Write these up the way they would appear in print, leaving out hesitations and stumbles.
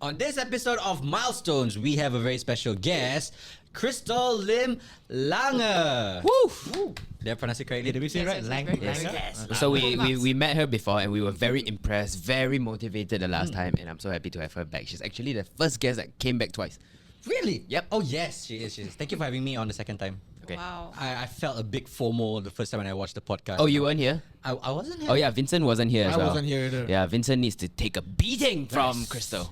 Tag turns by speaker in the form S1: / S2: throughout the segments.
S1: On this episode of Milestones, we have a very special guest, Crystal Lim-Lange.
S2: Woo!
S1: Did I pronounce it correctly?
S2: Did we say right? Lange.
S1: Yes.
S3: So we met her before and we were very impressed, very motivated the last time, and I'm so happy to have her back. She's actually the first guest that came back twice.
S1: Really?
S3: Yep.
S1: Oh yes, she is. Thank you for having me on the second time.
S3: Okay.
S4: Wow.
S1: I felt a big FOMO the first time when I watched the podcast.
S3: Oh, you weren't here?
S1: I wasn't here.
S3: Oh yeah, Vincent wasn't here as
S2: I
S3: well.
S2: wasn't here either.
S3: Yeah, Vincent needs to take a beating from
S1: Nice.
S3: Crystal.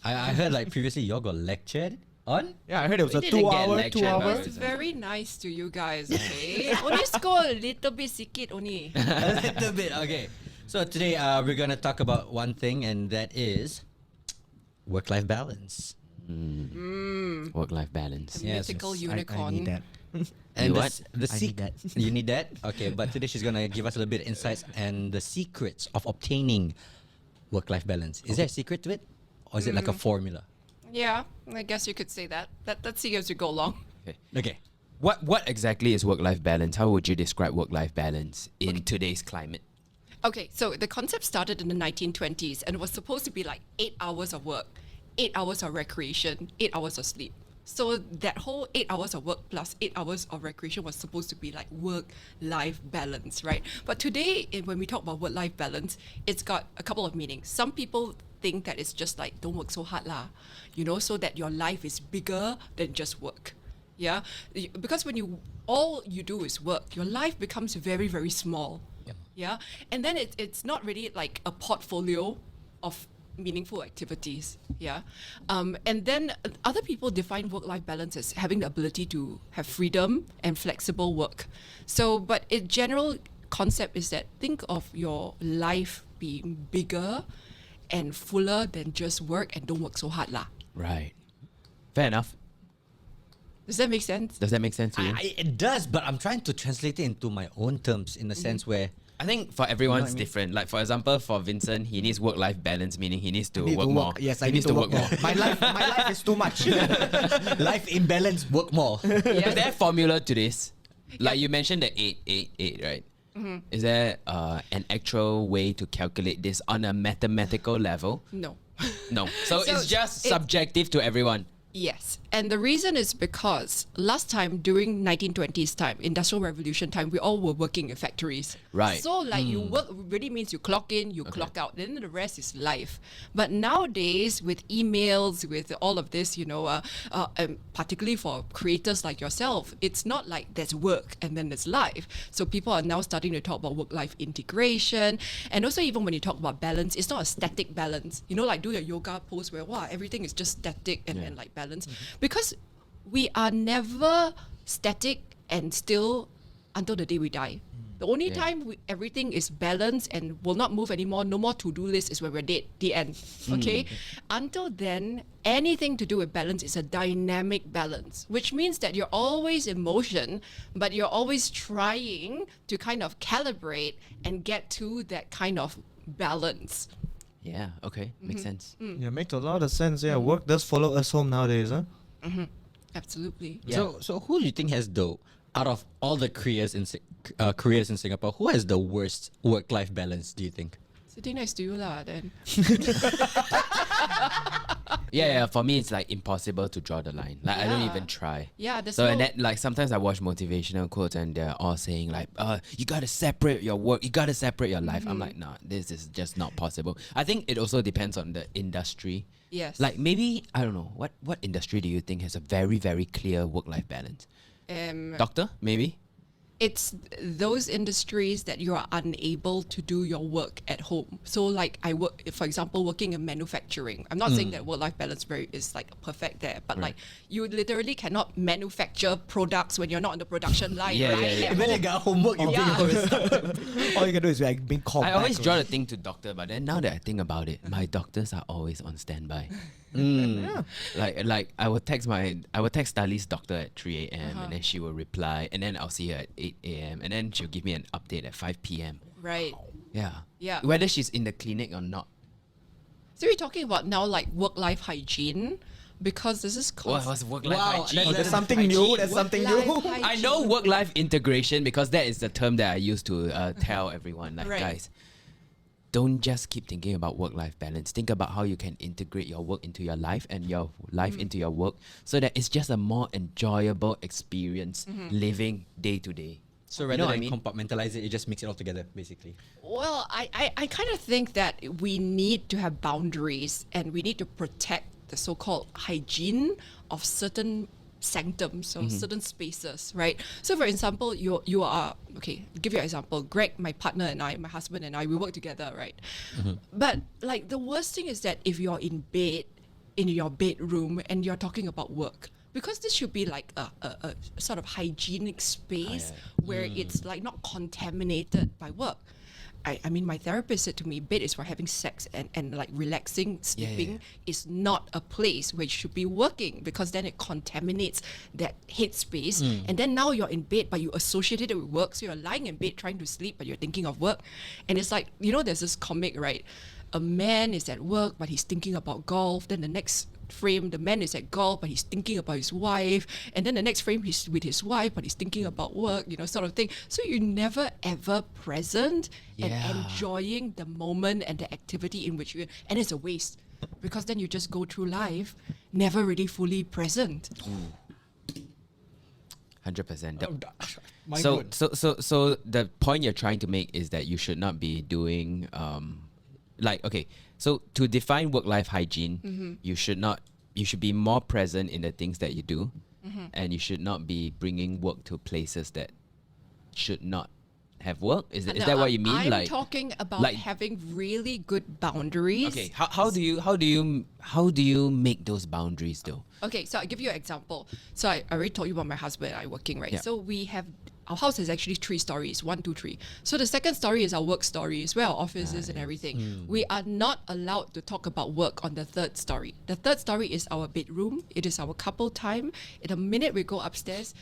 S1: I heard like previously y'all got lectured on.
S2: Yeah, I heard it was
S3: We
S2: a
S3: didn't
S2: 2
S3: get
S2: hour,
S3: lectured
S2: 2
S3: by
S2: hour.
S3: Vincent.
S4: It's very nice to you guys, okay? Only score a little bit sikit only.
S1: A little bit, okay. So today we're gonna talk about one thing, and that is work-life balance.
S3: Work-life balance.
S4: The mythical unicorn.
S2: I need that.
S1: And
S3: You what?
S1: the
S2: I need that.
S1: You need that? Okay, but today she's gonna give us a little bit of insights and the secrets of obtaining work-life balance. Is there a secret to it, or is it like a formula?
S4: Yeah, I guess you could say that. Let's see as we go along.
S1: Okay.
S3: What exactly is work-life balance? How would you describe work-life balance in today's climate?
S4: Okay, so the concept started in the 1920s and was supposed to be like 8 hours of work, 8 hours of recreation, 8 hours of sleep. So that whole 8 hours of work plus 8 hours of recreation was supposed to be like work-life balance, right? But today, when we talk about work-life balance, it's got a couple of meanings. Some people think that it's just like, don't work so hard lah, so that your life is bigger than just work. Yeah, because when all you do is work, your life becomes very, very small.
S1: Yep.
S4: Yeah, and then it's not really like a portfolio of meaningful activities. Yeah, and then other people define work-life balance as having the ability to have freedom and flexible work. So, but a general concept is that think of your life being bigger and fuller than just work, and don't work so hard lah.
S3: Right. Fair enough.
S4: Does that make sense?
S3: Does that make sense to you?
S1: It does, but I'm trying to translate it into my own terms in the sense where
S3: I think for everyone
S1: You know what
S3: it's
S1: I mean?
S3: different. Like for example, for Vincent, he needs work-life balance, meaning he needs to
S2: Need
S3: work
S2: to
S3: more.
S2: work. Yes,
S3: he
S2: I need
S3: needs
S2: to work more.
S3: more.
S2: my life is too much.
S1: life imbalance, work more.
S3: Is there a formula to this? Like you mentioned the 8, right? Is there an actual way to calculate this on a mathematical level?
S4: No.
S3: No. So it's just
S4: it-
S3: subjective to everyone.
S4: Yes, and the reason is because last time during 1920s time, Industrial Revolution time, we all were working in factories.
S3: Right.
S4: So like you work really means you clock in, you clock out, then the rest is life. But nowadays with emails, with all of this, particularly for creators like yourself, it's not like there's work and then there's life. So people are now starting to talk about work-life integration, and also even when you talk about balance, it's not a static balance. Like do your yoga pose where everything is just static and then like balance, because we are never static and still until the day we die. The only time everything is balanced and will not move anymore, no more to-do list, is when we're dead, the end. Okay? Until then, anything to do with balance is a dynamic balance, which means that you're always in motion, but you're always trying to kind of calibrate and get to that kind of balance.
S3: Yeah, okay. Makes sense.
S2: Yeah, makes a lot of sense. Yeah, work does follow us home nowadays, huh?
S4: Absolutely.
S1: So who do you think has out of all the careers in Singapore, who has the worst work-life balance? Do you think?
S4: Sitting next to you lah, then.
S3: Yeah, for me it's like impossible to draw the line. Like I don't
S4: Yeah.
S3: even try.
S4: Yeah, there's
S3: So
S4: no...
S3: and that, like sometimes I watch motivational quotes and they're all saying like, you gotta separate your work, you gotta separate your life. I'm like, nah, this is just not possible. I think it also depends on the industry.
S4: Yes.
S3: Like maybe I don't know, what industry do you think has a very, very clear work-life balance? Doctor, maybe?
S4: It's those industries that you are unable to do your work at home. So like I work, for example, working in manufacturing. I'm not saying that work-life balance is like perfect there, but like you literally cannot manufacture products when you're not on the production line,
S3: Yeah,
S4: right?
S3: yeah, yeah.
S4: At
S1: When you
S4: home.
S1: got homework, you
S4: Yeah.
S1: bring your stuff.
S2: All you can do is like being called
S3: I
S2: back,
S3: always draw
S2: right?
S3: the thing to doctor, but then now that I think about it, my doctors are always on standby. Like I will text Dali's doctor at 3 a.m. and then she will reply, and then I'll see her at 8 a.m. and then she'll give me an update at 5 p.m.
S4: Right.
S3: Yeah.
S4: Yeah.
S3: Whether she's in the clinic or not.
S4: So we're talking about now like work-life hygiene, because this is
S3: What was work-life
S1: Wow,
S3: hygiene?
S2: There's something new. There's something new.
S4: Work-life
S3: I know
S4: hygiene.
S3: work-life integration because that is the term that I use to tell everyone. Like,
S4: Right.
S3: guys, don't just keep thinking about work-life balance. Think about how you can integrate your work into your life and your life into your work, so that it's just a more enjoyable experience living day to day.
S1: So
S3: You
S1: rather
S3: know what I
S1: than
S3: mean?
S1: compartmentalize it, you just mix it all together, basically.
S4: Well, I kind of think that we need to have boundaries and we need to protect the so-called hygiene of certain sanctums or certain spaces, right? So for example, you are, okay, give you an example. Greg, my partner and I, my husband and I, we work together, right? But like the worst thing is that if you're in bed, in your bedroom and you're talking about work, because this should be like a sort of hygienic space where it's like not contaminated by work. I mean, my therapist said to me, bed is for having sex and like relaxing, sleeping is not a place where you should be working, because then it contaminates that headspace. And then now you're in bed, but you associate it with work. So you're lying in bed trying to sleep, but you're thinking of work. And it's like, you know, there's this comic, right? A man is at work, but he's thinking about golf. Then the next frame, the man is at golf, but he's thinking about his wife. And then the next frame, he's with his wife, but he's thinking about work, you know, sort of thing. So you're never ever present and enjoying the moment and the activity in which you're, and it's a waste, because then you just go through life never really fully present.
S3: 100%.
S1: My
S3: So,
S1: God.
S3: so the point you're trying to make is that you should not be doing, okay, so to define work-life hygiene, you should be more present in the things that you do, and you should not be bringing work to places that should not have work. Is
S4: No,
S3: that what you mean?
S4: I'm talking about
S3: like-
S4: having really good boundaries.
S3: Okay, how do you make those boundaries though?
S4: Okay, so I'll give you an example. So I already told you about my husband and I working, right?
S3: Yeah.
S4: So we have, our house has actually 3 stories, 1, 2, 3. So the second story is our work story, is where our office is and everything. We are not allowed to talk about work on the third story. The third story is our bedroom. It is our couple time. In the minute we go upstairs,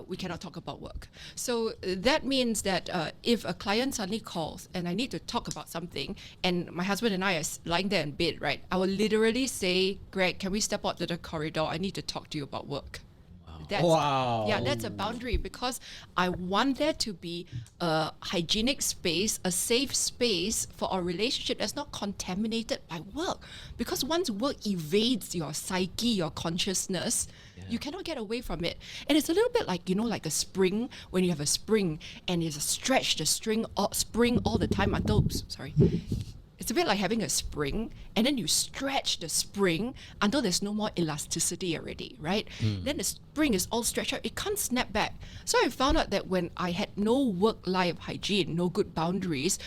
S4: we cannot talk about work. So that means that if a client suddenly calls and I need to talk about something, and my husband and I are lying there in bed, right? I will literally say, Greg, can we step out to the corridor? I need to talk to you about work. That's,
S1: Wow.
S4: Yeah, that's a boundary, because I want there to be a hygienic space, a safe space for our relationship that's not contaminated by work. Because once work evades your psyche, your consciousness, you cannot get away from it. And it's a little bit like, you know, like a spring, when you have a spring and you stretch the spring all the time until, it's a bit like having a spring, and then you stretch the spring until there's no more elasticity already, right? Then the spring is all stretched out. It can't snap back. So I found out that when I had no work-life hygiene, no good boundaries,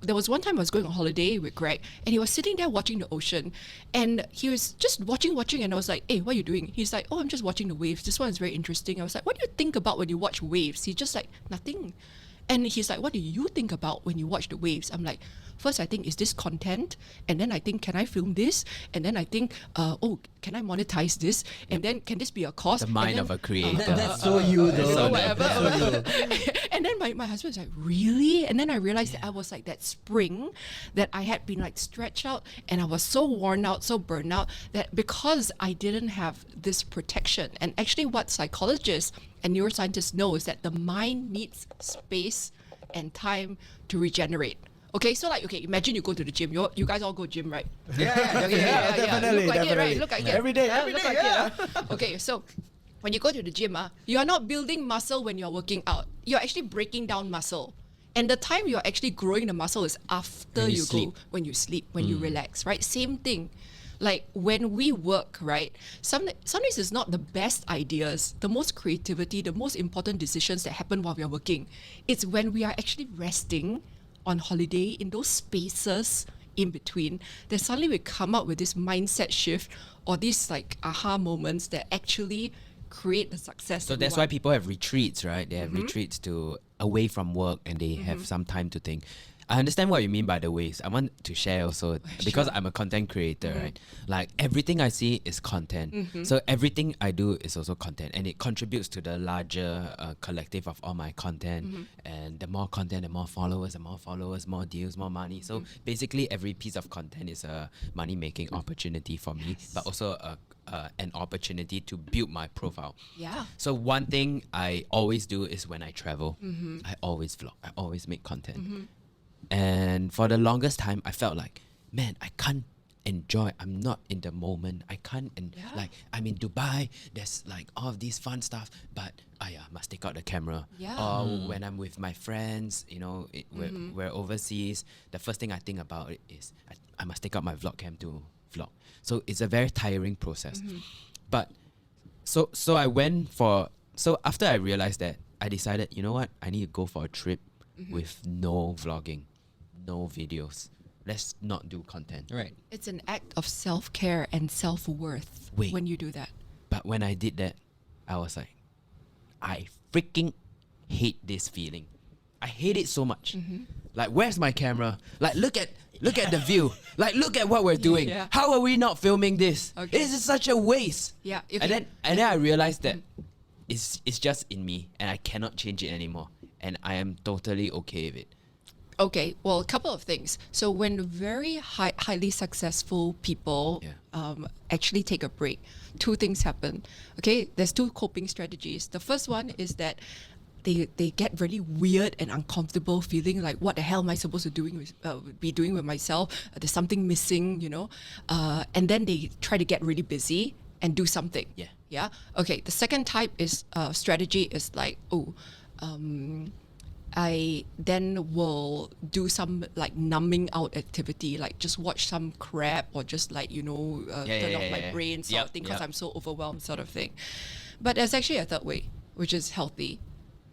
S4: there was one time I was going on holiday with Greg, and he was sitting there watching the ocean, and he was just watching, and I was like, hey, what are you doing? He's like, oh, I'm just watching the waves. This one is very interesting. I was like, what do you think about when you watch waves? He's just like, nothing. And he's like, what do you think about when you watch the waves? I'm like, first I think, is this content? And then I think, can I film this? And then I think, can I monetize this? And then, can this be a cost?
S3: The mind
S4: And
S3: of
S4: then,
S3: a creator.
S1: That's so you though.
S4: so whatever. And then my husband's like, really? And then I realized that I was like that spring that I had been like stretched out, and I was so worn out, so burnt out, that because I didn't have this protection. And actually what psychologists and neuroscientists know is that the mind needs space and time to regenerate. Okay, so like, imagine you go to the gym. You guys all go gym, right?
S2: Definitely,
S4: Look like it, right?
S2: definitely.
S4: Look like it.
S2: Every day,
S4: Look like it. Okay, so when you go to the gym, you are not building muscle when you're working out. You're actually breaking down muscle. And the time you're actually growing the muscle is after
S1: When you
S4: you
S1: sleep.
S4: go, when you sleep, when you relax, right? Same thing. Like when we work, right? Sometimes it's not the best ideas, the most creativity, the most important decisions that happen while we are working. It's when we are actually resting on holiday in those spaces in between that suddenly we come up with this mindset shift or these like aha moments that actually create the success.
S3: So
S4: that we
S3: that's why
S4: want.
S3: people have retreats, right? They have retreats to away from work, and they have some time to think. I understand what you mean by the ways. I want to share also, because I'm a content creator, right? Like everything I see is content. So everything I do is also content, and it contributes to the larger collective of all my content. And the more content, the more followers, more deals, more money. So basically every piece of content is a money-making opportunity for me, but also an opportunity to build my profile.
S4: Yeah.
S3: So one thing I always do is when I travel, I always vlog, I always make content. And for the longest time, I felt like, man, I can't enjoy. I'm not in the moment. I can't, like, I'm in Dubai. There's like all of these fun stuff, but must take out the camera.
S4: Yeah.
S3: Or when I'm with my friends, you know, we're overseas. The first thing I think about it is I must take out my vlog cam to vlog. So it's a very tiring process. But so I went for. So after I realized that, I decided, you know what, I need to go for a trip with no vlogging, no videos. Let's not do content.
S1: Right.
S4: It's an act of self-care and self-worth
S3: Wait.
S4: when you do that.
S3: But when I did that, I was like, I freaking hate this feeling. I hate it so much. Like, where's my camera? Like, look at the view. Like, look at what we're doing.
S4: Yeah.
S3: How are we not filming this?
S4: Okay.
S3: This is such a waste.
S4: Yeah.
S3: And then I realized that it's just in me and I cannot change it anymore. And I am totally okay with it.
S4: Okay, well, a couple of things. So when very highly successful people actually take a break, two things happen. Okay, there's two coping strategies. The first one is that they get really weird and uncomfortable, feeling like, what the hell am I supposed to be doing with myself? There's something missing, you know. And then they try to get really busy and do something.
S3: Yeah.
S4: Yeah. Okay. The second type is strategy is like, I then will do some like numbing out activity, like just watch some crap or just like, turn off my brain sort of thing because I'm so overwhelmed sort of thing. But there's actually a third way, which is healthy.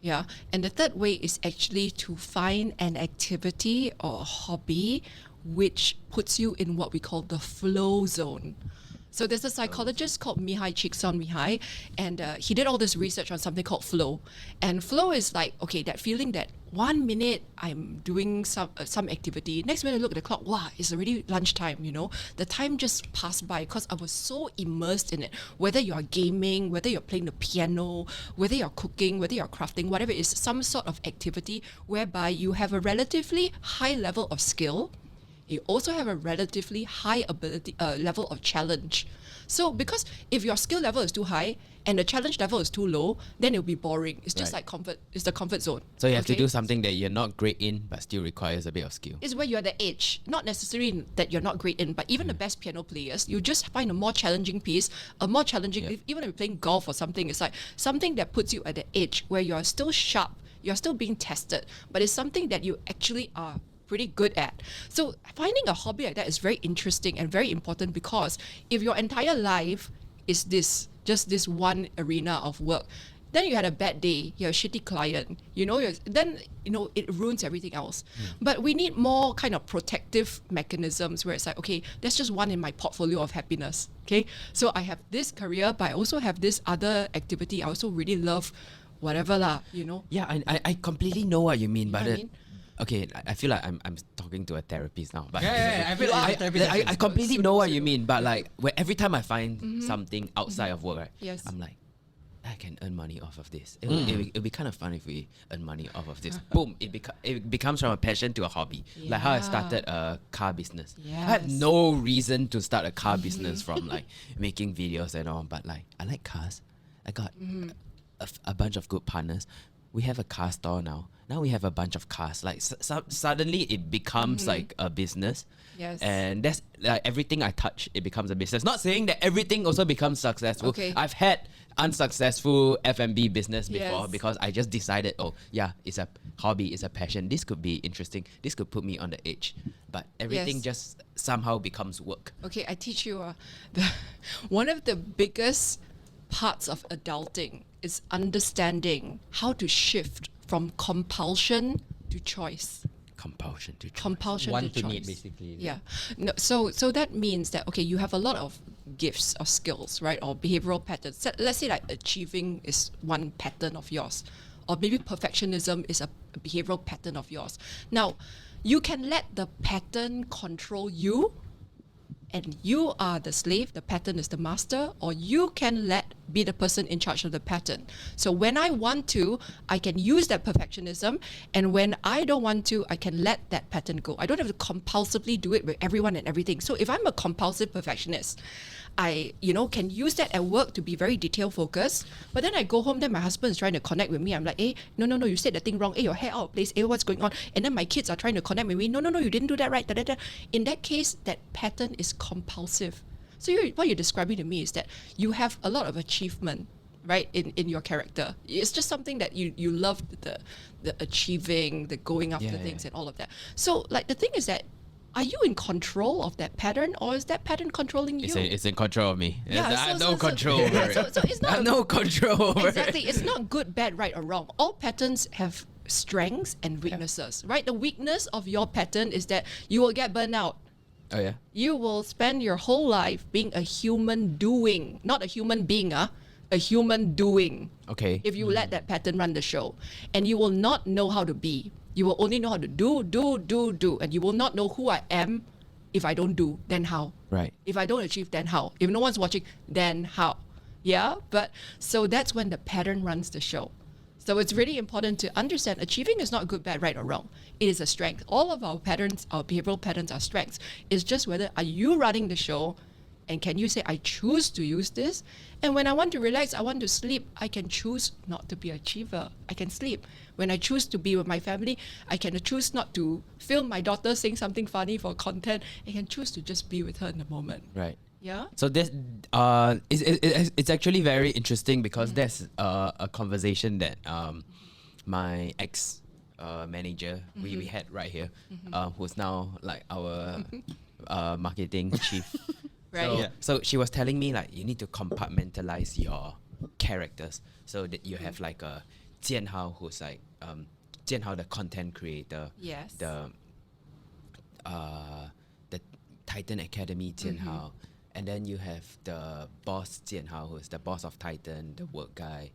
S4: Yeah. And the third way is actually to find an activity or a hobby which puts you in what we call the flow zone. So there's a psychologist called Csikszentmihalyi, and he did all this research on something called flow. And flow is like, okay, that feeling that 1 minute I'm doing some activity, next minute I look at the clock, wow, it's already lunchtime, you know. The time just passed by because I was so immersed in it. Whether you're gaming, whether you're playing the piano, whether you're cooking, whether you're crafting, whatever it is, some sort of activity whereby you have a relatively high level of skill. You also have a relatively high ability level of challenge. So because if your skill level is too high and the challenge level is too low, then it'll be boring. It's just like comfort. It's the comfort zone.
S3: So you have to do something that you're not great in, but still requires a bit of skill.
S4: It's where you're at the edge. Not necessarily that you're not great in, but even the best piano players, you just find a more challenging piece, even if you're playing golf or something, it's like something that puts you at the edge where you're still sharp, you're still being tested, but it's something that you actually are pretty good at. So finding a hobby like that is very interesting and very important, because if your entire life is just this one arena of work, then you had a bad day, you're a shitty client, then it ruins everything else. But we need more kind of protective mechanisms where it's like, okay, there's just one in my portfolio of happiness. Okay, so I have this career, but I also have this other activity I also really love, whatever lah,
S3: Yeah, I completely know what you mean,
S4: You know
S3: but
S4: what I mean?
S3: okay, I feel like I'm talking to a therapist now. But
S1: I feel like
S3: I completely know what you mean, but like every time I find something outside of work, right,
S4: Yes.
S3: I'm like, I can earn money off of this. It'll be kind of fun if we earn money off of this. Boom, it becomes from a passion to a hobby. Like how I started a car business. I had
S4: Yes.
S3: no reason to start a car business from like making videos and all, but like I like cars. I got a bunch of good partners. We have a car store now. Now we have a bunch of cars. Like suddenly it becomes like a business.
S4: Yes.
S3: And that's like everything I touch, it becomes a business. Not saying that everything also becomes successful.
S4: Okay.
S3: I've had unsuccessful F&B business before
S4: Yes.
S3: because I just decided, it's a hobby, it's a passion. This could be interesting. This could put me on the edge. But everything
S4: Yes.
S3: just somehow becomes work.
S4: Okay, I teach you one of the biggest parts of adulting is understanding how to shift from compulsion to choice.
S3: Compulsion to try.
S4: Compulsion
S1: Want
S4: to
S1: to
S4: choice.
S1: need, basically.
S4: Yeah. No, so that means that, okay, you have a lot of gifts or skills, right? Or behavioral patterns. Let's say like achieving is one pattern of yours. Or maybe perfectionism is a behavioral pattern of yours. Now, you can let the pattern control you, and you are the slave, the pattern is the master, or you can be the person in charge of the pattern. So when I want to, I can use that perfectionism, and when I don't want to, I can let that pattern go. I don't have to compulsively do it with everyone and everything. So if I'm a compulsive perfectionist, I, can use that at work to be very detail focused. But then I go home, then my husband is trying to connect with me. I'm like, hey, no, you said the thing wrong. Hey, your hair out of place. Hey, what's going on? And then my kids are trying to connect with me. No, you didn't do that right. Da, da, da. In that case, that pattern is compulsive. So what you're describing to me is that you have a lot of achievement, right, in your character. It's just something that you love, the achieving, the going after things and all of that. So like the thing is that, are you in control of that pattern, or is that pattern controlling you?
S3: It's in control of me.
S4: Yeah,
S3: I have no control over it.
S4: So it's
S3: I
S4: not
S3: have no control over
S4: exactly.
S3: it.
S4: It's not good, bad, right, or wrong. All patterns have strengths and weaknesses, right? The weakness of your pattern is that you will get burnt out.
S3: Oh yeah.
S4: You will spend your whole life being a human doing, not a human being, a human doing.
S3: Okay.
S4: If you let that pattern run the show, and you will not know how to be. You will only know how to do, and you will not know who I am. If I don't do, then how?
S3: Right.
S4: If I don't achieve, then how? If no one's watching, then how? Yeah, but so that's when the pattern runs the show. So it's really important to understand achieving is not good, bad, right, or wrong. It is a strength. All of our patterns, our behavioral patterns are strengths. It's just whether are you running the show, and can you say, I choose to use this? And when I want to relax, I want to sleep, I can choose not to be an achiever. I can sleep. When I choose to be with my family, I can choose not to film my daughter saying something funny for content. I can choose to just be with her in the moment.
S3: Right.
S4: Yeah?
S3: So this it's actually very interesting because there's a conversation that my ex manager we had right here, who's now like our marketing chief.
S4: Right.
S3: So,
S4: Yeah.
S3: so she was telling me like you need to compartmentalize your characters so that you have like a Jian Hao who's like Jian Hao the content creator.
S4: Yes.
S3: The Titan Academy Jian Hao. And then you have the boss Jian Hao, who's the boss of Titan, the work guy,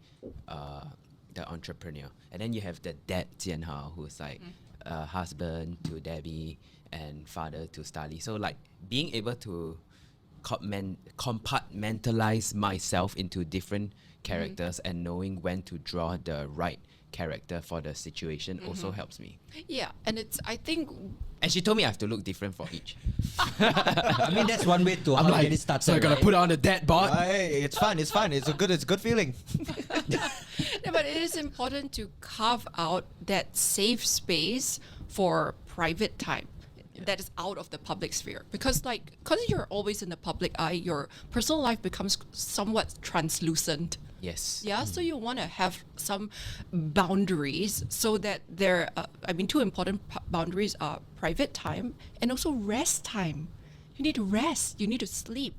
S3: the entrepreneur. And then you have the dad Jian Hao, who's like husband to Debbie and father to Starly. So like being able to compartmentalize myself into different characters and knowing when to draw the right character for the situation also helps me.
S4: Yeah, and I think
S3: And she told me I have to look different for each.
S1: I mean, that's one way to how to get it started.
S3: So I gotta
S1: right?
S3: put on the dead bod.
S2: Hey, it's fun. It's fun. It's a good feeling.
S4: yeah, but it is important to carve out that safe space for private time that is out of the public sphere, because you're always in the public eye, your personal life becomes somewhat translucent.
S3: Yes.
S4: Yeah, so you want to have some boundaries so that two important boundaries are private time and also rest time. You need to rest, you need to sleep,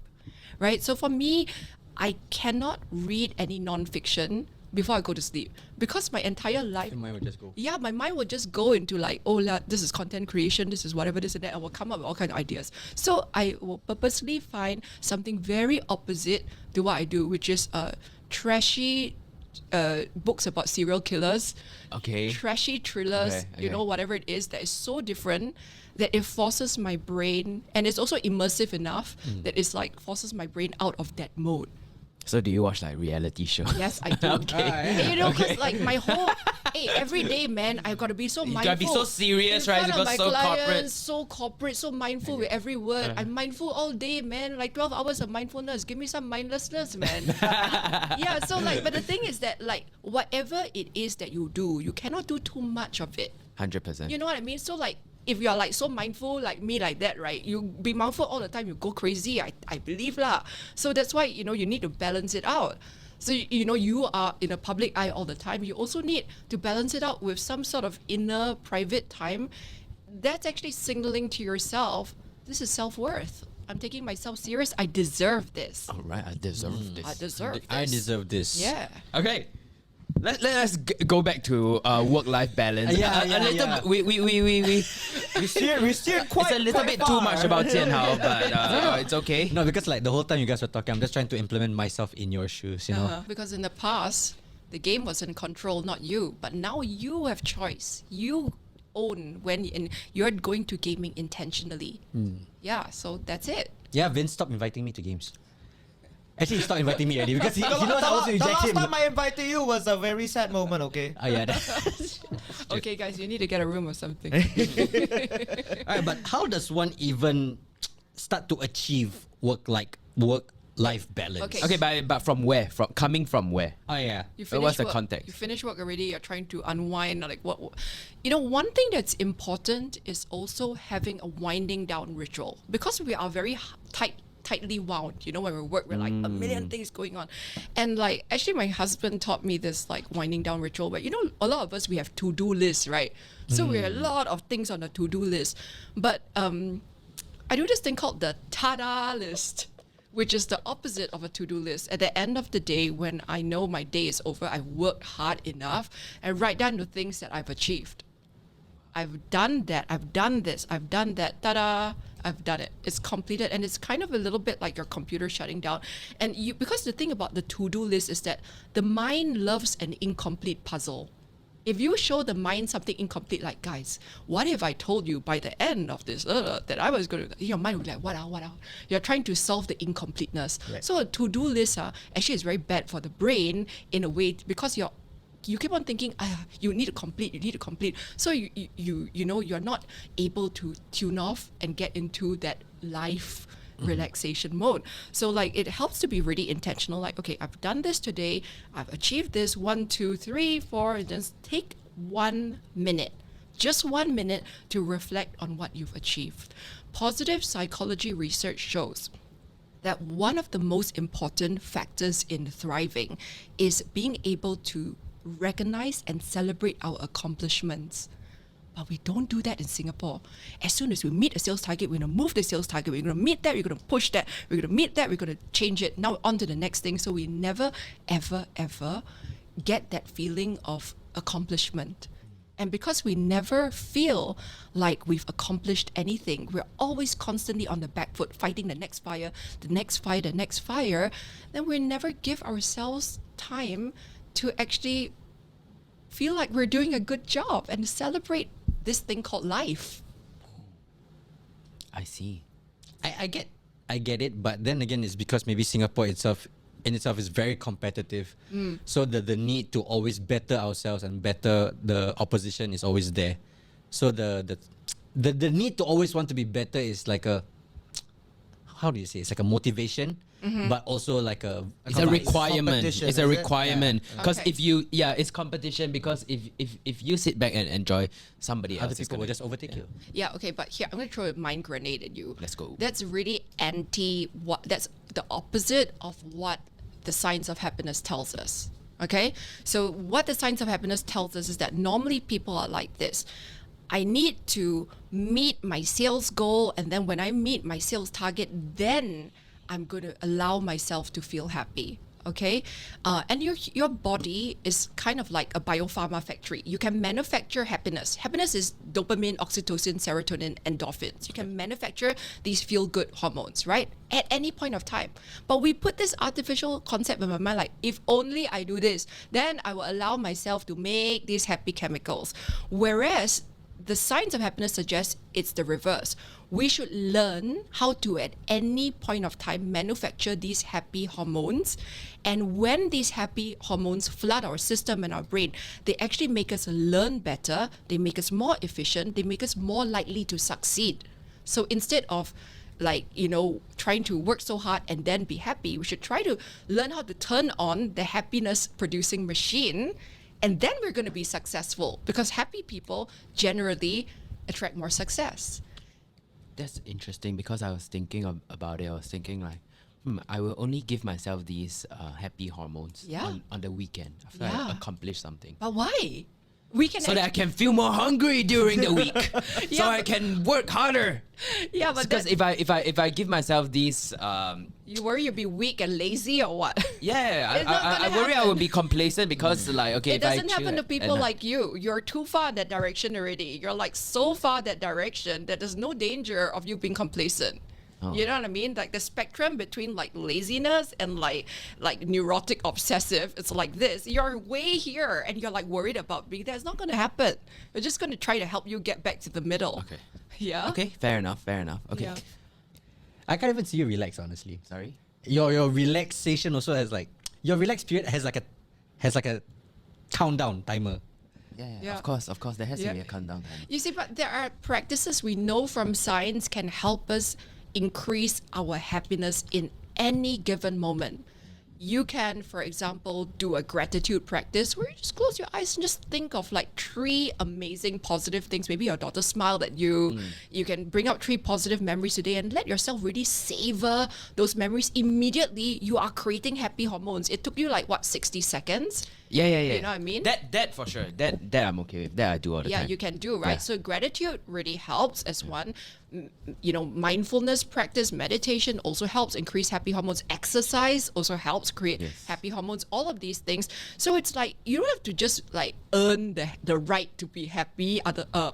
S4: right? So for me, I cannot read any non-fiction before I go to sleep because my entire life,
S1: Your mind will just go.
S4: yeah, my mind will just go into like, this is content creation, this is whatever, this and that. I will come up with all kinds of ideas. So I will purposely find something very opposite to what I do, which is trashy books about serial killers,
S3: Okay.
S4: trashy thrillers,
S3: Okay.
S4: whatever it is that is so different that it forces my brain, and it's also immersive enough that it's like forces my brain out of that mode.
S3: So do you watch like reality shows?
S4: Yes, I do.
S3: Okay.
S4: Because like my whole, every day, man, I've got to be so mindful.
S3: gotta be so serious,
S4: in
S3: right?
S4: front of
S3: Because
S4: my
S3: so
S4: clients,
S3: corporate.
S4: so corporate, so mindful with every word. I'm mindful all day, man. Like 12 hours of mindfulness. Give me some mindlessness, man. Yeah. So like, but the thing is that like whatever it is that you do, you cannot do too much of it.
S3: 100%.
S4: You know what I mean? So like, if you are like so mindful like me like that, right? You be mindful all the time, you go crazy. I believe lah. So that's why you need to balance it out. So you are in a public eye all the time. You also need to balance it out with some sort of inner private time. That's actually signaling to yourself, this is self-worth. I'm taking myself serious. I deserve this.
S3: All right, I deserve this.
S4: I deserve this.
S1: I deserve this.
S4: Yeah.
S3: Okay. Let us go back to work-life balance.
S1: Yeah,
S3: a little
S1: yeah.
S3: We
S2: steered quite.
S3: it's a little bit too much about Jian Hao, but it's okay.
S1: No, because like the whole time you guys were talking, I'm just trying to implement myself in your shoes, you know.
S4: Because in the past, the game was in control, not you. But now you have choice. You own and you're going to gaming intentionally. Yeah, so that's it.
S1: Yeah, Vince, stop inviting me to games. Actually, stop inviting me already because he
S2: The
S1: knows I want to
S2: last
S1: reject him.
S2: time I invited you was a very sad moment. Okay.
S1: Oh yeah.
S4: Okay, guys, you need to get a room or something.
S1: Alright, but how does one even start to achieve work work-life balance.
S4: Okay.
S3: Okay, but from where? From coming from where?
S1: Oh yeah.
S4: You
S3: But what's the
S4: work,
S3: context?
S4: You finish work already. You're trying to unwind. Like what? You know, one thing that's important is also having a winding down ritual because we are very tightly wound. You know, when we work, we're like a million things going on, and like actually, my husband taught me this like winding down ritual. But you know, a lot of us we have to-do lists, right? So we have a lot of things on the to-do list, but I do this thing called the ta-da list, which is the opposite of a to-do list. At the end of the day, when I know my day is over, I've worked hard enough, I write down the things that I've achieved. I've done that, I've done this, I've done that, ta-da, I've done it. It's completed, and it's kind of a little bit like your computer shutting down. And you, because the thing about the to-do list is that the mind loves an incomplete puzzle. If you show the mind something incomplete, like, guys, what if I told you by the end of this that I was going to, your mind would be like, what out? You're trying to solve the incompleteness.
S2: Right.
S4: So a to-do list actually is very bad for the brain in a way because you keep on thinking, you need to complete. So you know, you're not able to tune off and get into that life relaxation mode. So like it helps to be really intentional. Like, okay, I've done this today. I've achieved this 1, 2, 3, 4. And just take 1 minute, just 1 minute to reflect on what you've achieved. Positive psychology research shows that one of the most important factors in thriving is being able to recognize and celebrate our accomplishments. But we don't do that in Singapore. As soon as we meet a sales target, we're going to move the sales target. We're going to meet that. We're going to push that. We're going to meet that. We're going to change it. Now on to the next thing. So we never, ever, ever get that feeling of accomplishment. And because we never feel like we've accomplished anything, we're always constantly on the back foot, fighting the next fire, the next fire, the next fire, then we never give ourselves time to actually feel like we're doing a good job and celebrate this thing called life.
S3: I see.
S1: I get it, but then again, it's because maybe Singapore itself is very competitive. So the need to always better ourselves and better the opposition is always there. So the need to always want to be better is like a, how do you say? It's like a motivation, but also like
S3: It's a requirement.
S2: competition,
S3: It's a
S2: is it?
S3: requirement because
S4: Okay.
S3: if you, it's competition because if you sit back and enjoy, somebody
S1: other
S3: else is
S1: people will
S3: gonna
S1: just overtake you.
S4: Yeah, okay, but here, I'm going to throw a mind grenade at you.
S3: Let's go.
S4: That's really that's the opposite of what the science of happiness tells us. Okay? So what the science of happiness tells us is that normally people are like this. I need to meet my sales goal, and then when I meet my sales target, then I'm going to allow myself to feel happy. Okay, and your body is kind of like a biopharma factory. You can manufacture happiness. Happiness is dopamine, oxytocin, serotonin, endorphins. You can manufacture these feel-good hormones, right? At any point of time. But we put this artificial concept in my mind, like, if only I do this, then I will allow myself to make these happy chemicals. Whereas the science of happiness suggests it's the reverse. We should learn how to, at any point of time, manufacture these happy hormones. And when these happy hormones flood our system and our brain, they actually make us learn better, they make us more efficient, they make us more likely to succeed. So instead of trying to work so hard and then be happy, we should try to learn how to turn on the happiness producing machine, and then we're going to be successful, because happy people generally attract more success.
S3: That's interesting because I was thinking about it. I was thinking like, I will only give myself these happy hormones on the weekend after I accomplish something.
S4: But why? We can
S3: So that I can feel more hungry during the week, so
S4: Yeah,
S3: I can work harder.
S4: yeah, but
S3: Because if I give myself these,
S4: you worry you'll be weak and lazy or what?
S3: yeah,
S4: It's not
S3: I
S4: gonna
S3: worry I
S4: happen.
S3: will be complacent because like, okay,
S4: It
S3: if I
S4: doesn't happen
S3: chill
S4: to people
S3: at night-
S4: like you. You're too far in that direction already. You're like so far that direction that there's no danger of you being complacent.
S3: Oh.
S4: You know what I mean? Like the spectrum between like laziness and like neurotic obsessive, it's like this. You're way here and you're like worried about being there. It's not going to happen. We're just going to try to help you get back to the middle.
S3: Okay.
S4: Yeah.
S3: Okay, fair enough. Okay.
S4: Yeah.
S1: I can't even see you relax, honestly.
S3: Sorry.
S1: Your relaxation also has like, your relax period has like a countdown timer.
S4: Yeah.
S3: Of course. There has
S4: Yeah.
S3: to be a countdown time.
S4: You see, but there are practices we know from science can help us increase our happiness in any given moment. You can, for example, do a gratitude practice where you just close your eyes and just think of like 3 amazing positive things. Maybe your daughter smiled at you. You can bring up 3 positive memories today and let yourself really savor those memories. Immediately, you are creating happy hormones. It took you like, what, 60 seconds?
S3: Yeah.
S4: You know what I mean?
S3: That for sure. That I'm okay with. That I do all the
S4: Yeah,
S3: time.
S4: you can do, right?
S3: Yeah.
S4: So gratitude really helps as one. Mindfulness practice, meditation also helps increase happy hormones. Exercise also helps create happy hormones. All of these things. So it's like you don't have to just like earn the right to be happy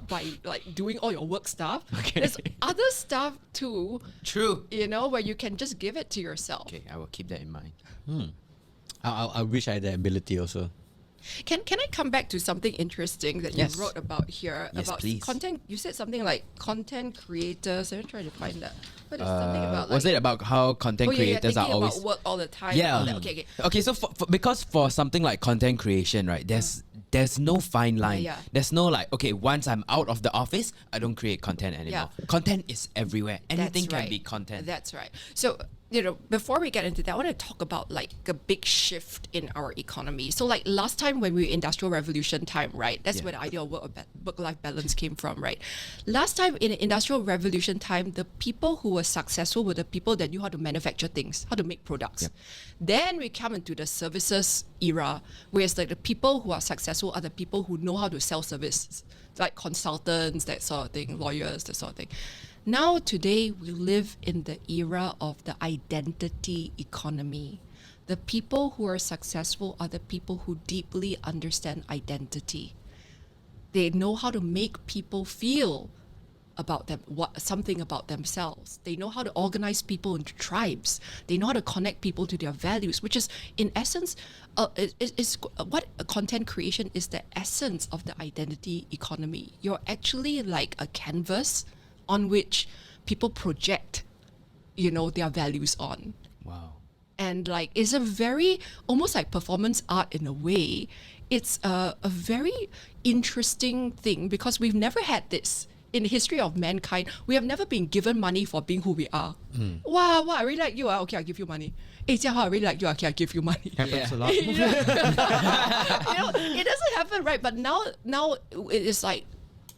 S4: by like doing all your work stuff.
S3: Okay.
S4: There's other stuff too,
S3: True.
S4: where you can just give it to yourself.
S3: Okay, I will keep that in mind.
S1: I wish I had that ability also.
S4: Can I come back to something interesting that
S3: Yes.
S4: you wrote about here
S3: Yes,
S4: about
S3: please.
S4: content? You said something like content creators. I'm trying to find that. What is something about?
S3: Was
S4: like,
S3: it about how content creators
S4: thinking
S3: are always
S4: about work all the time?
S3: Yeah.
S4: all that. Okay.
S3: Okay, so because for something like content creation, right, there's no fine line.
S4: Yeah.
S3: There's no like, okay, once I'm out of the office, I don't create content anymore.
S4: Yeah.
S3: Content is everywhere. Anything
S4: That's
S3: can
S4: right.
S3: be content.
S4: That's right. So, before we get into that, I want to talk about like a big shift in our economy. So, like last time when we were Industrial Revolution time, right? That's
S3: Yeah.
S4: where the idea of work-life balance came from, right? Last time in Industrial Revolution time, the people who were successful were the people that knew how to manufacture things, how to make products.
S3: Yep.
S4: Then we come into the services era, whereas like the people who are successful are the people who know how to sell services, like consultants, that sort of thing, lawyers, that sort of thing. Now, today, we live in the era of the identity economy. The people who are successful are the people who deeply understand identity. They know how to make people feel about them, something about themselves. They know how to organize people into tribes. They know how to connect people to their values, which is, in essence, is what content creation is the essence of the identity economy. You're actually like a canvas on which people project, their values on.
S3: Wow.
S4: And like it's a very almost like performance art in a way. It's a very interesting thing because we've never had this in the history of mankind. We have never been given money for being who we are. Wow, I really like you. Okay, I'll give you money. Hey, Jiahao, I really like you. Okay, I'll give you money.
S2: Happens a lot.
S4: It doesn't happen, right? But now it is like,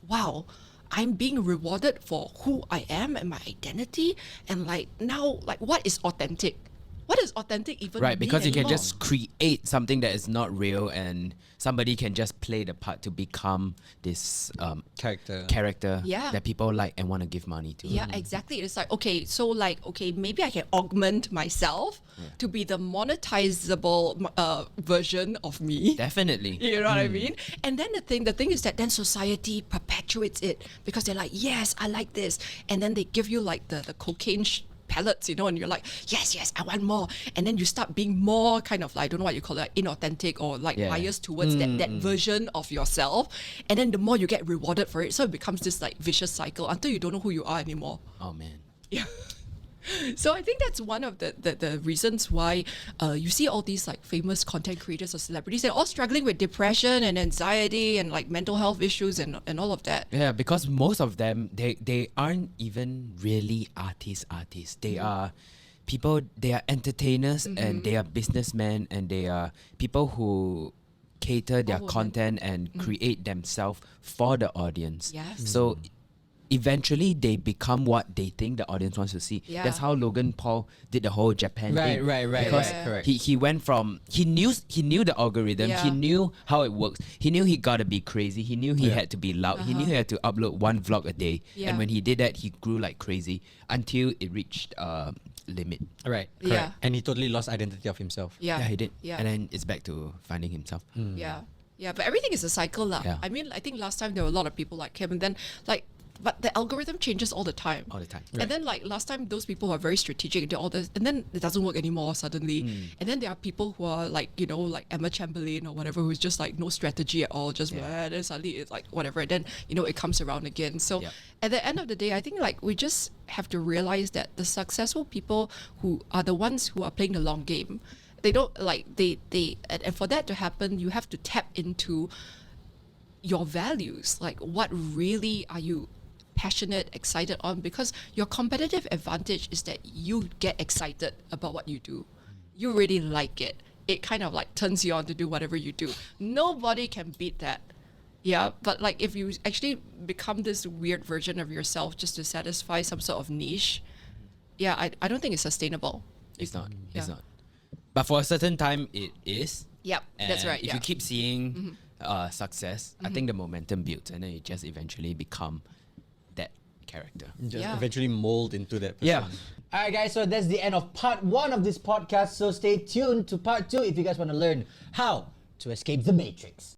S4: wow, I'm being rewarded for who I am and my identity. And like now, like what is authentic? What does authentic even
S3: Right,
S4: mean
S3: because you can
S4: anymore?
S3: just create something that is not real and somebody can just play the part to become this character
S4: Yeah.
S3: that people like and want to give money to.
S4: Yeah, exactly. It's like, okay, maybe I can augment myself to be the monetizable version of me.
S3: Definitely.
S4: You know what I mean? And then the thing is that then society perpetuates it because they're like, yes, I like this. And then they give you like the cocaine pellets, and you're like, yes, I want more. And then you start being more kind of like, I don't know what you call it, like inauthentic or like biased towards that version of yourself. And then the more you get rewarded for it, so it becomes this like vicious cycle until you don't know who you are anymore.
S3: Oh man.
S4: Yeah. So I think that's one of the reasons why you see all these like famous content creators or celebrities, they're all struggling with depression and anxiety and like mental health issues and all of that.
S3: Yeah, because most of them they aren't even really artists. They are people, they are entertainers and they are businessmen and they are people who cater their
S4: women.
S3: content and create themselves for the audience.
S4: Yes.
S3: So eventually they become what they think the audience wants to see.
S4: Yeah.
S3: That's how Logan Paul did the whole Japan
S1: Right,
S3: thing.
S1: right,
S3: Because
S4: Yeah.
S1: correct.
S3: he went from he knew the algorithm,
S4: Yeah.
S3: he knew how it works, he knew he gotta be crazy, he knew he had to be loud, he knew he had to upload one vlog a day.
S4: Yeah.
S3: And when he did that, he grew like crazy until it reached limit.
S1: Right, correct.
S4: Yeah.
S1: And he totally lost identity of himself.
S4: Yeah.
S3: he did.
S4: Yeah.
S3: And then it's back to finding himself.
S4: Yeah. Yeah. But everything is a cycle lah.
S3: Yeah.
S4: I mean, I think last time there were a lot of people like him and then like, but the algorithm changes all the time.
S3: All the time.
S4: And then like last time those people who are very strategic and do all this and then it doesn't work anymore suddenly. And then there are people who are like, like Emma Chamberlain or whatever who's just like no strategy at all, just then suddenly it's like whatever. And then, it comes around again. So
S3: Yep.
S4: at the end of the day, I think like we just have to realize that the successful people who are the ones who are playing the long game, they don't like and for that to happen, you have to tap into your values. Like what really are you passionate, excited on, because your competitive advantage is that you get excited about what you do. You really like it. It kind of like turns you on to do whatever you do. Nobody can beat that. Yeah, but like if you actually become this weird version of yourself just to satisfy some sort of niche, yeah, I don't think it's sustainable.
S3: It's not. It's
S4: Yeah.
S3: not. But for a certain time, it is.
S4: Yep, that's
S3: And
S4: right.
S3: If
S4: Yeah.
S3: you keep seeing success, I think the momentum builds, and then you just eventually become that character.
S1: Just
S4: Yeah.
S1: eventually mold into that person.
S3: Yeah.
S5: All right, guys, so that's the end of part 1 of this podcast. So stay tuned to part 2 if you guys want to learn how to escape the matrix.